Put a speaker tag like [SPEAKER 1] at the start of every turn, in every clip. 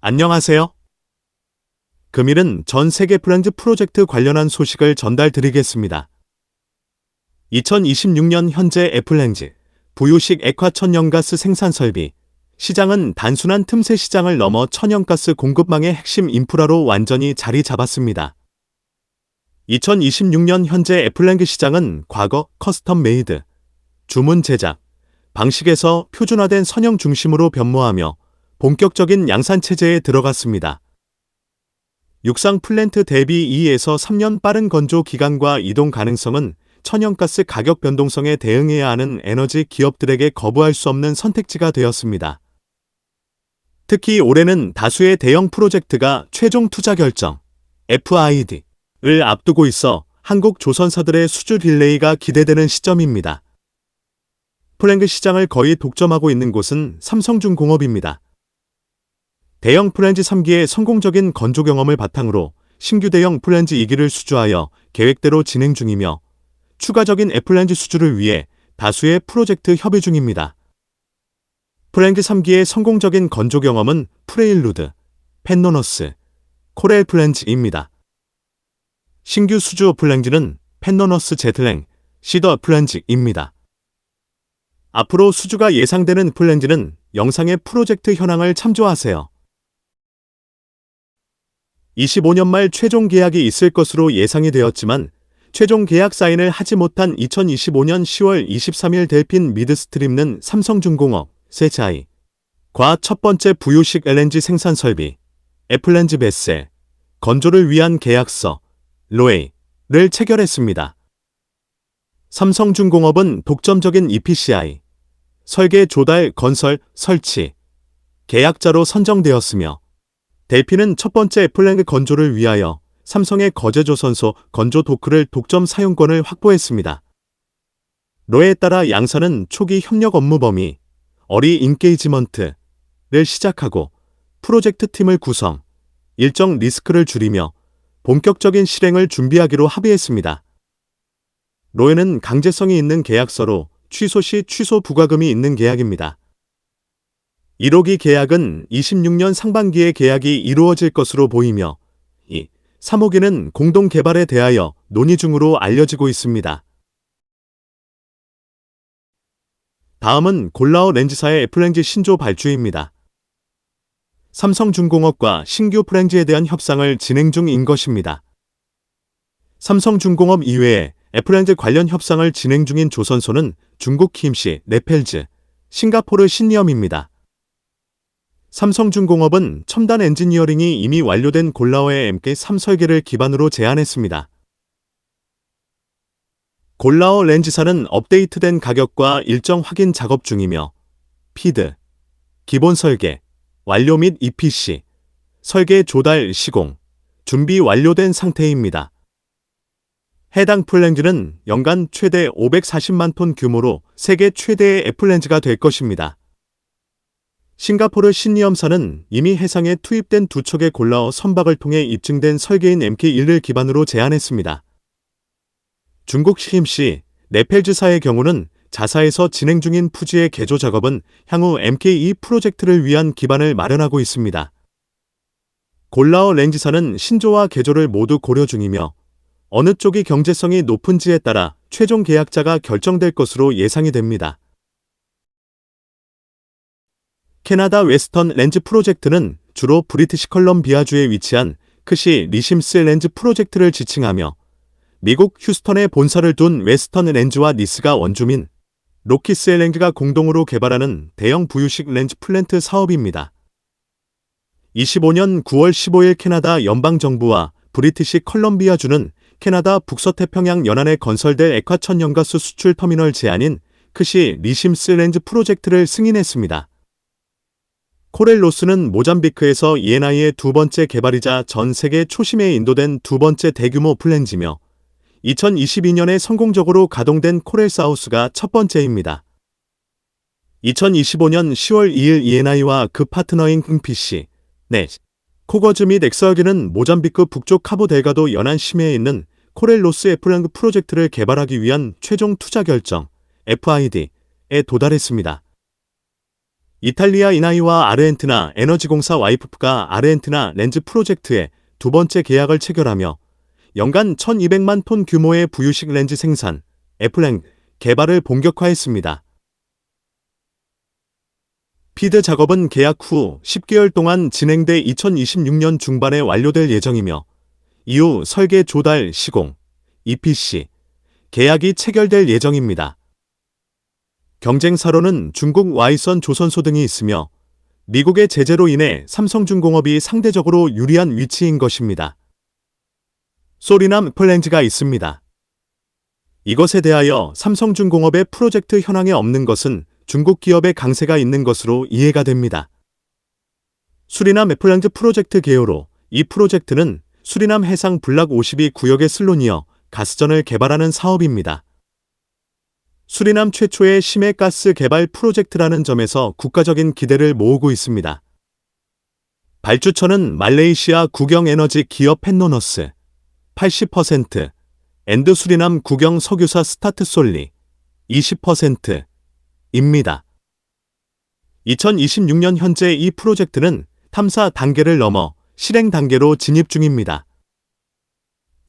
[SPEAKER 1] 안녕하세요. 금일은 전 세계 프렌즈 프로젝트 관련한 소식을 전달드리겠습니다. 2026년 현재 애플렌즈 부유식 액화 천연가스 생산 설비 시장은 단순한 틈새 시장을 넘어 천연가스 공급망의 핵심 인프라로 완전히 자리 잡았습니다. 2026년 현재 애플렌즈 시장은 과거 커스텀 메이드, 주문 제작 방식에서 표준화된 선형 중심으로 변모하며 본격적인 양산 체제에 들어갔습니다. 육상 플랜트 대비 2에서 3년 빠른 건조 기간과 이동 가능성은 천연가스 가격 변동성에 대응해야 하는 에너지 기업들에게 거부할 수 없는 선택지가 되었습니다. 특히 올해는 다수의 대형 프로젝트가 최종 투자 결정, FID를 앞두고 있어 한국 조선사들의 수주 딜레이가 기대되는 시점입니다. 플랜그 시장을 거의 독점하고 있는 곳은 삼성중공업입니다. 대형 플랜즈 3기의 성공적인 건조 경험을 바탕으로 신규 대형 플랜즈 2기를 수주하여 계획대로 진행 중이며 추가적인 애플렌즈 수주를 위해 다수의 프로젝트 협의 중입니다. 플랜즈 3기의 성공적인 건조 경험은 프레일루드, 펜노너스, 코렐 플랜즈입니다. 신규 수주 플랜즈는 펜노너스 제틀랭, 시더 플랜즈입니다. 앞으로 수주가 예상되는 플랜즈는 영상의 프로젝트 현황을 참조하세요. 25년 말 최종 계약이 있을 것으로 예상이 되었지만 최종 계약 사인을 하지 못한 2025년 10월 23일 델핀 미드스트림는 삼성중공업, 세차이과 첫 번째 부유식 LNG 생산 설비, 애플렌즈 베셀, 건조를 위한 계약서, 로에이를 체결했습니다. 삼성중공업은 독점적인 EPCI, 설계 조달 건설 설치, 계약자로 선정되었으며 델핀은 첫 번째 애플렌즈 건조를 위하여 삼성의 거제조선소 건조 도크를 독점 사용권을 확보했습니다. 로에 따라 양사는 초기 협력 업무 범위, 어리 인게이지먼트를 시작하고 프로젝트 팀을 구성, 일정 리스크를 줄이며 본격적인 실행을 준비하기로 합의했습니다. 로에는 강제성이 있는 계약서로 취소 시 취소 부과금이 있는 계약입니다. 1호기 계약은 26년 상반기에 계약이 이루어질 것으로 보이며 3호기는 공동 개발에 대하여 논의 중으로 알려지고 있습니다. 다음은 골라오 렌즈사의 애플렌즈 신조 발주입니다. 삼성중공업과 신규 플랜즈에 대한 협상을 진행 중인 것입니다. 삼성중공업 이외에 애플렌즈 관련 협상을 진행 중인 조선소는 중국 킴시, 네펠즈, 싱가포르 신리엄입니다. 삼성중공업은 첨단 엔지니어링이 이미 완료된 골라오의 MK3 설계를 기반으로 제안했습니다. 골라오 렌즈사는 업데이트된 가격과 일정 확인 작업 중이며 피드, 기본 설계, 완료 및 EPC, 설계 조달 시공, 준비 완료된 상태입니다. 해당 플랜즈는 연간 최대 540만 톤 규모로 세계 최대의 애플렌즈가 될 것입니다. 싱가포르 신리엄사는 이미 해상에 투입된 두 척의 골라오 선박을 통해 입증된 설계인 MK1을 기반으로 제안했습니다. 중국 시힘시, 네펠즈사의 경우는 자사에서 진행 중인 푸지의 개조 작업은 향후 MK2 프로젝트를 위한 기반을 마련하고 있습니다. 골라오 렌즈사는 신조와 개조를 모두 고려 중이며 어느 쪽이 경제성이 높은지에 따라 최종 계약자가 결정될 것으로 예상이 됩니다. 캐나다 웨스턴 렌즈 프로젝트는 주로 브리티시 컬럼비아주에 위치한 크시 리심스 렌즈 프로젝트를 지칭하며 미국 휴스턴에 본사를 둔 웨스턴 렌즈와 니스가 원주민, 로키스 렌즈가 공동으로 개발하는 대형 부유식 렌즈 플랜트 사업입니다. 25년 9월 15일 캐나다 연방정부와 브리티시 컬럼비아주는 캐나다 북서태평양 연안에 건설될 액화 천연가스 수출 터미널 제안인 크시 리심스 렌즈 프로젝트를 승인했습니다. 코렐로스는 모잠비크에서 ENI의 두 번째 개발이자 전 세계 초심에 인도된 두 번째 대규모 플랜즈며 2022년에 성공적으로 가동된 코렐사우스가 첫 번째입니다. 2025년 10월 2일 ENI와 그 파트너인 흥피시, 코거즈 및 엑서기는 모잠비크 북쪽 카보델가도 연안 심해에 있는 코렐로스 애플렌즈 프로젝트를 개발하기 위한 최종 투자 결정, FID에 도달했습니다. 이탈리아 이나이와 아르헨티나 에너지공사 YPF가 아르헨티나 렌즈 프로젝트에 두 번째 계약을 체결하며 연간 1200만 톤 규모의 부유식 렌즈 생산, F랭 개발을 본격화했습니다. 피드 작업은 계약 후 10개월 동안 진행돼 2026년 중반에 완료될 예정이며 이후 설계 조달, 시공, EPC, 계약이 체결될 예정입니다. 경쟁사로는 중국 와이선 조선소 등이 있으며 미국의 제재로 인해 삼성중공업이 상대적으로 유리한 위치인 것입니다. 소리남 애플렌즈가 있습니다. 이것에 대하여 삼성중공업의 프로젝트 현황에 없는 것은 중국 기업의 강세가 있는 것으로 이해가 됩니다. 수리남 애플렌즈 프로젝트 개요로 이 프로젝트는 수리남 해상 블락 52구역의 슬론이어 가스전을 개발하는 사업입니다. 수리남 최초의 심해가스 개발 프로젝트라는 점에서 국가적인 기대를 모으고 있습니다. 발주처는 말레이시아 국영에너지 기업 펜노너스 80%, 앤드 수리남 국영 석유사 스타트솔리 20%입니다. 2026년 현재 이 프로젝트는 탐사 단계를 넘어 실행 단계로 진입 중입니다.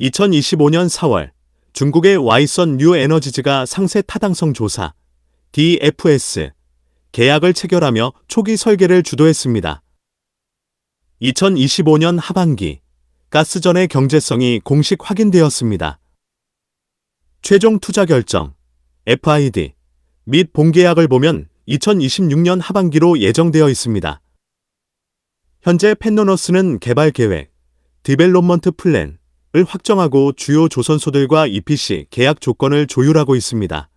[SPEAKER 1] 2025년 4월 중국의 와이선 뉴 에너지즈가 상세 타당성 조사 DFS 계약을 체결하며 초기 설계를 주도했습니다. 2025년 하반기 가스전의 경제성이 공식 확인되었습니다. 최종 투자 결정 FID 및 본계약을 보면 2026년 하반기로 예정되어 있습니다. 현재 펜노너스는 개발 계획, 디벨롭먼트 플랜을 확정하고 주요 조선소들과 EPC 계약 조건을 조율하고 있습니다.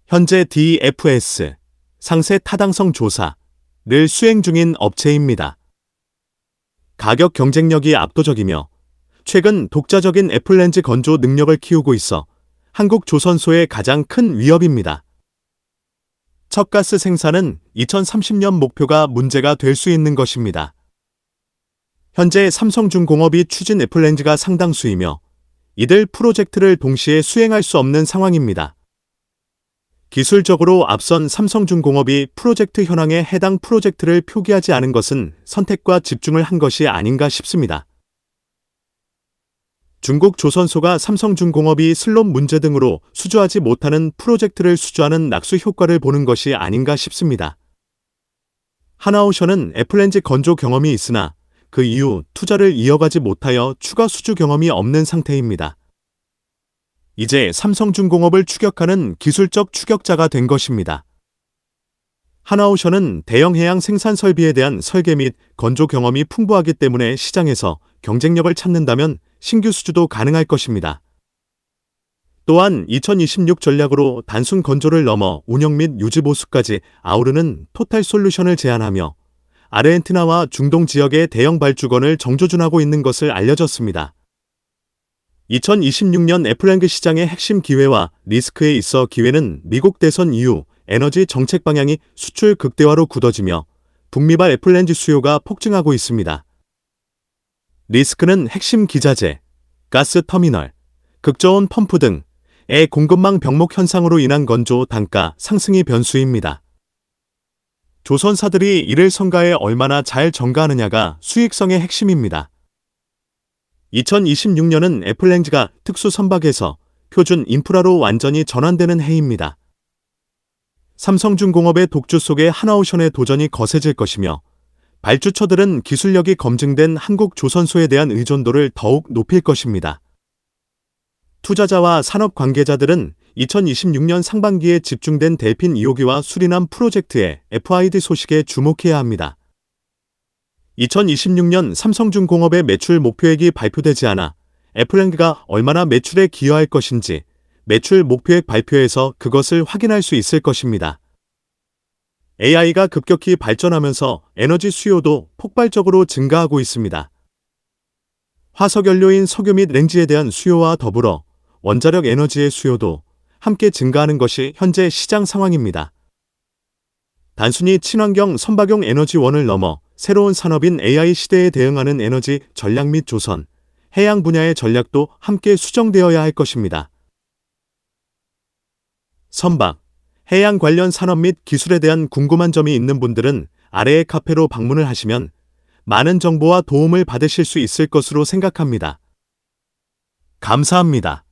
[SPEAKER 1] 현재 DFS 상세 타당성 조사를 수행 중인 업체입니다. 가격 경쟁력이 압도적이며 최근 독자적인 애플렌즈 건조 능력을 키우고 있어 한국 조선소의 가장 큰 위협입니다. 척가스 생산은 2030년 목표가 문제가 될 수 있는 것입니다. 현재 삼성중공업이 추진 애플렌즈가 상당수이며 이들 프로젝트를 동시에 수행할 수 없는 상황입니다. 기술적으로 앞선 삼성중공업이 프로젝트 현황에 해당 프로젝트를 표기하지 않은 것은 선택과 집중을 한 것이 아닌가 싶습니다. 중국 조선소가 삼성중공업이 슬롯 문제 등으로 수주하지 못하는 프로젝트를 수주하는 낙수 효과를 보는 것이 아닌가 싶습니다. 하나오션은 애플렌즈 건조 경험이 있으나 그 이후 투자를 이어가지 못하여 추가 수주 경험이 없는 상태입니다. 이제 삼성중공업을 추격하는 기술적 추격자가 된 것입니다. 하나오션은 대형 해양 생산 설비에 대한 설계 및 건조 경험이 풍부하기 때문에 시장에서 경쟁력을 찾는다면 신규 수주도 가능할 것입니다. 또한 2026 전략으로 단순 건조를 넘어 운영 및 유지 보수까지 아우르는 토탈 솔루션을 제안하며 아르헨티나와 중동 지역의 대형 발주권을 정조준하고 있는 것을 알려졌습니다. 2026년 애플렌즈 시장의 핵심 기회와 리스크에 있어 기회는 미국 대선 이후 에너지 정책 방향이 수출 극대화로 굳어지며 북미발 애플렌즈 수요가 폭증하고 있습니다. 리스크는 핵심 기자재, 가스 터미널, 극저온 펌프 등의 공급망 병목 현상으로 인한 건조 단가 상승이 변수입니다. 조선사들이 이를 성가에 얼마나 잘 전가하느냐가 수익성의 핵심입니다. 2026년은 애플렌즈가 특수 선박에서 표준 인프라로 완전히 전환되는 해입니다. 삼성중공업의 독주 속에 하나오션의 도전이 거세질 것이며 발주처들은 기술력이 검증된 한국 조선소에 대한 의존도를 더욱 높일 것입니다. 투자자와 산업 관계자들은 2026년 상반기에 집중된 델핀 2호기와 수리남 프로젝트의 FID 소식에 주목해야 합니다. 2026년 삼성중공업의 매출 목표액이 발표되지 않아 애플렌즈가 얼마나 매출에 기여할 것인지 매출 목표액 발표에서 그것을 확인할 수 있을 것입니다. AI가 급격히 발전하면서 에너지 수요도 폭발적으로 증가하고 있습니다. 화석연료인 석유 및 렌즈에 대한 수요와 더불어 원자력 에너지의 수요도 함께 증가하는 것이 현재 시장 상황입니다. 단순히 친환경 선박용 에너지원을 넘어 새로운 산업인 AI 시대에 대응하는 에너지 전략 및 조선, 해양 분야의 전략도 함께 수정되어야 할 것입니다. 선박, 해양 관련 산업 및 기술에 대한 궁금한 점이 있는 분들은 아래의 카페로 방문을 하시면 많은 정보와 도움을 받으실 수 있을 것으로 생각합니다. 감사합니다.